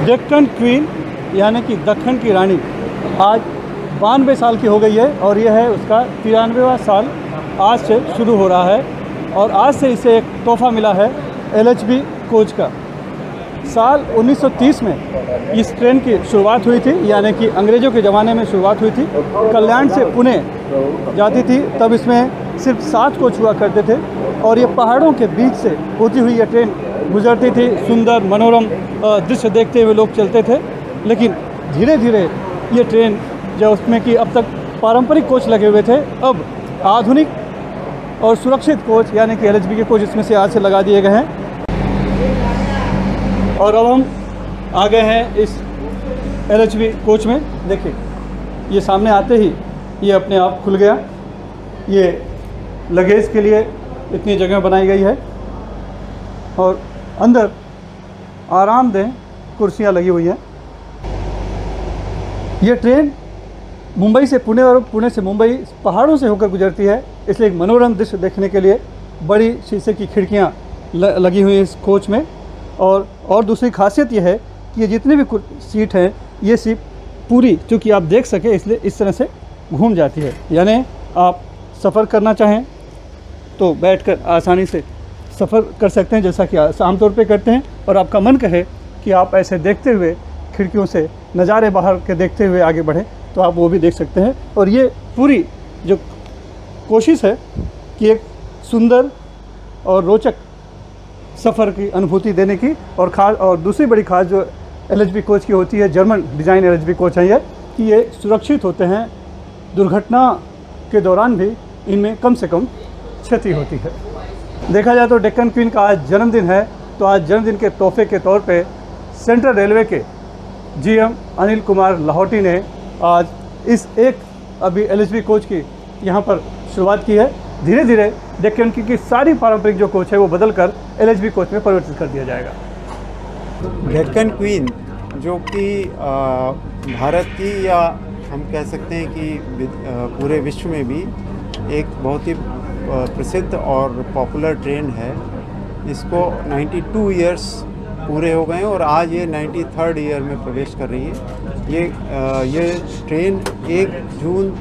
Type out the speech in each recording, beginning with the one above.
Deccan queen यानी कि दक्कन की रानी आज 92 साल की हो गई है और यह है उसका 93वां साल आज से शुरू हो रहा है। और आज से इसे एक तोहफ़ा मिला है LHB कोच का। साल 1930 में इस ट्रेन की शुरुआत हुई थी, यानी कि अंग्रेज़ों के ज़माने में शुरुआत हुई थी। कल्याण से पुणे जाती थी, तब इसमें सिर्फ 7 कोच हुआ करते थे और ये पहाड़ों के बीच से होती हुई ये ट्रेन गुजरती थी। सुंदर मनोरम दृश्य देखते हुए लोग चलते थे। लेकिन धीरे धीरे ये ट्रेन जो उसमें कि अब तक पारंपरिक कोच लगे हुए थे, अब आधुनिक और सुरक्षित कोच यानी कि LHB के कोच इसमें से आज से लगा दिए गए हैं। और अब हम आ गए हैं इस LHB कोच में। देखिए, ये सामने आते ही ये अपने आप खुल गया। ये लगेज के लिए इतनी जगह बनाई गई है और अंदर आरामदेह कुर्सियां लगी हुई हैं। ये ट्रेन मुंबई से पुणे और पुणे से मुंबई पहाड़ों से होकर गुजरती है, इसलिए एक मनोरम दृश्य देखने के लिए बड़ी शीशे की खिड़कियां लगी हुई हैं इस कोच में। और दूसरी खासियत यह है कि ये जितने भी सीट हैं, ये सीट पूरी चूँकि आप देख सकें इसलिए इस तरह से घूम जाती है। यानी आप सफ़र करना चाहें तो बैठकर आसानी से सफ़र कर सकते हैं, जैसा कि आमतौर पे करते हैं। और आपका मन कहे कि आप ऐसे देखते हुए खिड़कियों से नज़ारे बाहर के देखते हुए आगे बढ़ें तो आप वो भी देख सकते हैं। और ये पूरी जो कोशिश है कि एक सुंदर और रोचक सफ़र की अनुभूति देने की, और दूसरी बड़ी खास जो LHB कोच की होती है, जर्मन डिज़ाइन LHB कोच है ये, कि ये सुरक्षित होते हैं। दुर्घटना के दौरान भी इनमें कम से कम क्षति होती है। देखा जाए तो डेक्कन क्वीन का आज जन्मदिन है, तो आज जन्मदिन के तोहफे के तौर पे सेंट्रल रेलवे के GM अनिल कुमार लाहौटी ने आज इस एक अभी LHB कोच की यहाँ पर शुरुआत की है। धीरे धीरे डेक्कन की सारी पारंपरिक जो कोच है वो बदलकर LHB कोच में परिवर्तित कर दिया जाएगा। डेक्कन क्वीन जो कि भारत की, या हम कह सकते हैं कि पूरे विश्व में भी एक बहुत ही प्रसिद्ध और पॉपुलर ट्रेन है। इसको 92 इयर्स पूरे हो गए हैं और आज ये 93rd ईयर में प्रवेश कर रही है। ये ट्रेन 1 जून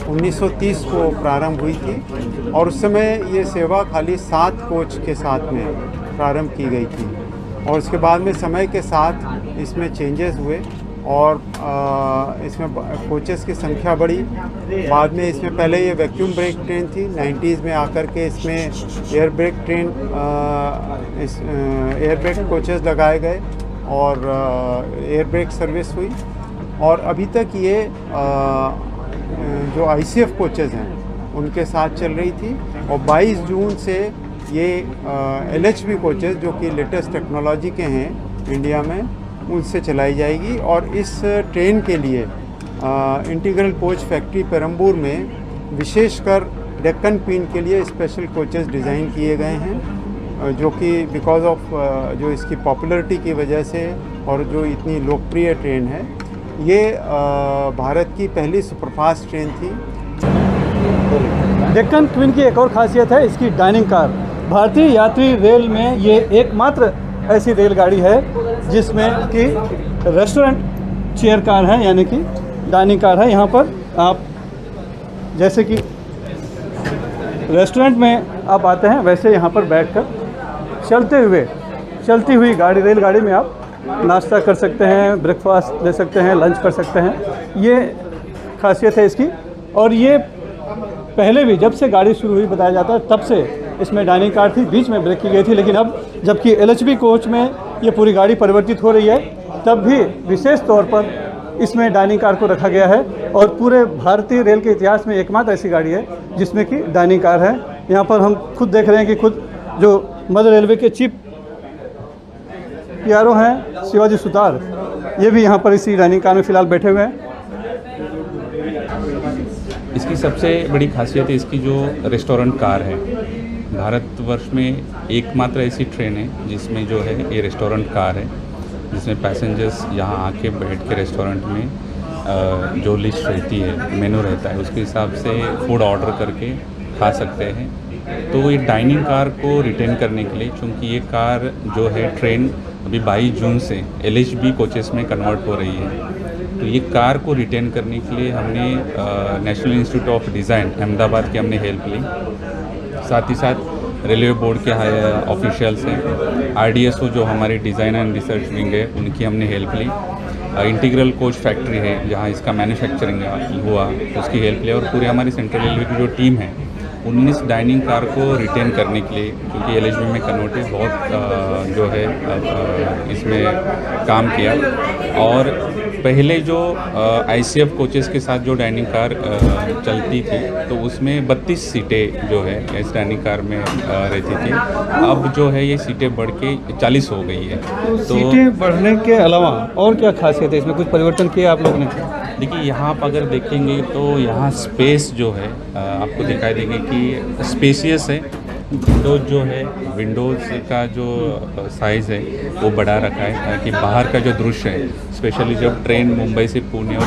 1930 को प्रारंभ हुई थी और उस समय ये सेवा खाली 7 कोच के साथ में प्रारंभ की गई थी। और उसके बाद में समय के साथ इसमें चेंजेस हुए और इसमें कोचेस की संख्या बढ़ी। बाद में इसमें पहले ये वैक्यूम ब्रेक ट्रेन थी, 90s में आकर के इसमें एयर ब्रेक कोचेस लगाए गए और एयर ब्रेक सर्विस हुई। और अभी तक ये जो ICF कोचेस हैं उनके साथ चल रही थी। और 22 जून से ये LHB कोचेस जो कि लेटेस्ट टेक्नोलॉजी के हैं इंडिया में, उनसे चलाई जाएगी। और इस ट्रेन के लिए इंटीग्रल कोच फैक्ट्री पेरम्बूर में विशेषकर डेक्कन क्वीन के लिए स्पेशल कोचेस डिज़ाइन किए गए हैं, जो कि बिकॉज ऑफ जो इसकी पॉपुलैरिटी की वजह से और जो इतनी लोकप्रिय ट्रेन है, ये भारत की पहली सुपरफास्ट ट्रेन थी। डेक्कन क्वीन की एक और खासियत है इसकी डाइनिंग कार। भारतीय यात्री रेल में ये एकमात्र ऐसी रेलगाड़ी है जिसमें कि रेस्टोरेंट चेयर कार है, यानी कि डाइनिंग कार है। यहाँ पर आप जैसे कि रेस्टोरेंट में आप आते हैं वैसे यहाँ पर बैठकर चलती हुई रेलगाड़ी में आप नाश्ता कर सकते हैं, ब्रेकफास्ट ले सकते हैं, लंच कर सकते हैं। ये खासियत है इसकी। और ये पहले भी जब से गाड़ी शुरू हुई बताया जाता है तब से इसमें डाइनिंग कार थी, बीच में ब्रेक की गई थी। लेकिन अब जबकि LHB कोच में ये पूरी गाड़ी परिवर्तित हो रही है, तब भी विशेष तौर पर इसमें डाइनिंग कार को रखा गया है। और पूरे भारतीय रेल के इतिहास में एकमात्र ऐसी गाड़ी है जिसमें कि डाइनिंग कार है। यहाँ पर हम खुद देख रहे हैं कि खुद जो मध्य रेलवे के चीफ PRO हैं शिवाजी सुतार, ये भी यहाँ पर इसी डाइनिंग कार में फ़िलहाल बैठे हुए हैं। इसकी सबसे बड़ी खासियत इसकी जो रेस्टोरेंट कार है। भारतवर्ष में एकमात्र ऐसी ट्रेन है जिसमें जो है ये रेस्टोरेंट कार है, जिसमें पैसेंजर्स यहाँ आके बैठ के रेस्टोरेंट में जो लिस्ट रहती है, मेनू रहता है, उसके हिसाब से फूड ऑर्डर करके खा सकते हैं। तो ये डाइनिंग कार को रिटेन करने के लिए, चूँकि ये कार जो है ट्रेन अभी 22 जून से LHB कोचेस में कन्वर्ट हो रही है। तो ये कार को रिटेन करने के लिए हमने national institute of design Ahmedabad की हमने हेल्प ली। साथ ही साथ रेलवे बोर्ड के ऑफिशियल्स हैं, RDSO जो हमारी डिज़ाइन एंड रिसर्च विंग है उनकी हमने हेल्प ली। इंटीग्रल कोच फैक्ट्री है जहाँ इसका मैन्युफैक्चरिंग हुआ उसकी हेल्प ली। और पूरे हमारी सेंट्रल रेलवे की जो टीम है 19 डाइनिंग कार को रिटेन करने के लिए, क्योंकि LHB में कन्वर्ट है, बहुत जो है इसमें काम किया। और पहले जो ICF कोचेस के साथ जो डाइनिंग कार चलती थी तो उसमें 32 सीटें जो है इस डाइनिंग कार में रहती थी। अब जो है ये सीटें बढ़ के 40 हो गई है। तो सीटें बढ़ने के अलावा और क्या खासियत है इसमें, कुछ परिवर्तन किया आप लोगों ने? देखिए यहाँ पर अगर देखेंगे तो यहाँ स्पेस जो है आपको दिखाई देंगे कि स्पेसियस है। विंडोज़ जो है, विंडोज़ का जो साइज़ है वो बढ़ा रखा है ताकि बाहर का जो दृश्य है, स्पेशली जब ट्रेन मुंबई से पुणे और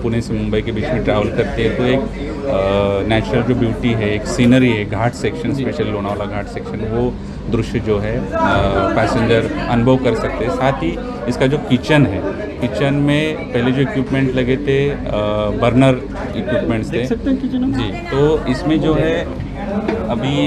पुणे से मुंबई के बीच में ट्रैवल करती है तो एक नेचुरल जो ब्यूटी है, एक सीनरी है, घाट सेक्शन, स्पेशल लोनावाला घाट सेक्शन, वो दृश्य जो है पैसेंजर अनुभव कर सकते हैं। साथ ही इसका जो किचन है, किचन में पहले जो इक्विपमेंट लगे थे बर्नर इक्विपमेंट्स थे जी, तो इसमें जो है अभी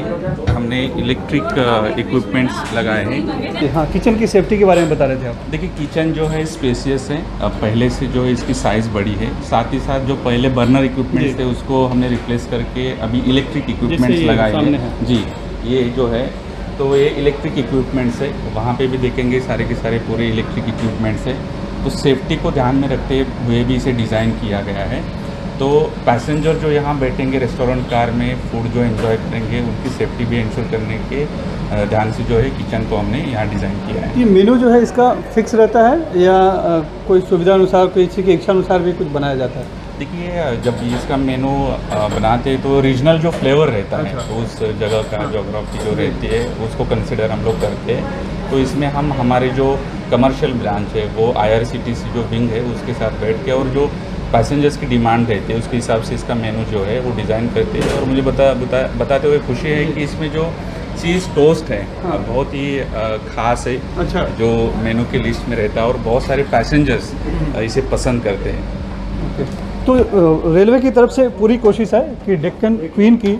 हमने इलेक्ट्रिक इक्विपमेंट्स लगाए हैं। हाँ, किचन की सेफ्टी के बारे में बता रहे थे आप। देखिए किचन जो है स्पेसियस है, अब पहले से जो है इसकी साइज़ बड़ी है। साथ ही साथ जो पहले बर्नर इक्विपमेंट्स थे उसको हमने रिप्लेस करके अभी इलेक्ट्रिक इक्विपमेंट्स लगाए हैं जी। ये जो है तो ये इलेक्ट्रिक इक्विपमेंट्स है, वहाँ पे भी देखेंगे सारे के सारे पूरे इलेक्ट्रिक इक्विपमेंट्स है। तो सेफ्टी को ध्यान में रखते हुए भी इसे डिज़ाइन किया गया है। तो पैसेंजर जो यहाँ बैठेंगे रेस्टोरेंट कार में, फूड जो एंजॉय करेंगे, उनकी सेफ्टी भी इंश्योर करने के ध्यान से जो है किचन को हमने यहाँ डिज़ाइन किया है। ये मेनू जो है इसका फिक्स रहता है या कोई सुविधा अनुसार, कोई किसी की इच्छा अनुसार भी कुछ बनाया जाता है? देखिए जब इसका मेनू बनाते हैं तो रीजनल जो फ्लेवर रहता है उस जगह का, ज्योग्राफी जो रहती है उसको कंसिडर हम लोग करते हैं। तो इसमें हम हमारे जो कमर्शियल ब्रांच है वो IRCTC जो विंग है उसके साथ बैठ के और जो पैसेंजर्स की डिमांड रहती है उसके हिसाब से इसका मेनू जो है वो डिज़ाइन करते हैं। और मुझे बताते हुए खुशी है कि इसमें जो चीज़ टोस्ट है बहुत ही ख़ास है। अच्छा। जो मेनू के लिस्ट में रहता है और बहुत सारे पैसेंजर्स इसे पसंद करते हैं। तो रेलवे की तरफ से पूरी कोशिश है कि डेक्कन क्वीन की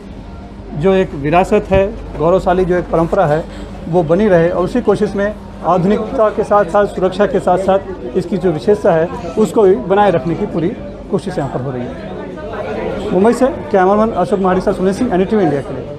जो एक विरासत है, गौरवशाली जो एक परंपरा है वो बनी रहे, और उसी कोशिश में आधुनिकता के साथ साथ सुरक्षा के साथ साथ इसकी जो विशेषता है उसको भी बनाए रखने की पूरी कोशिश यहाँ पर हो रही है। मुंबई से cameraman Ashok Mahadi, Sunil Singh, NDTV India के लिए।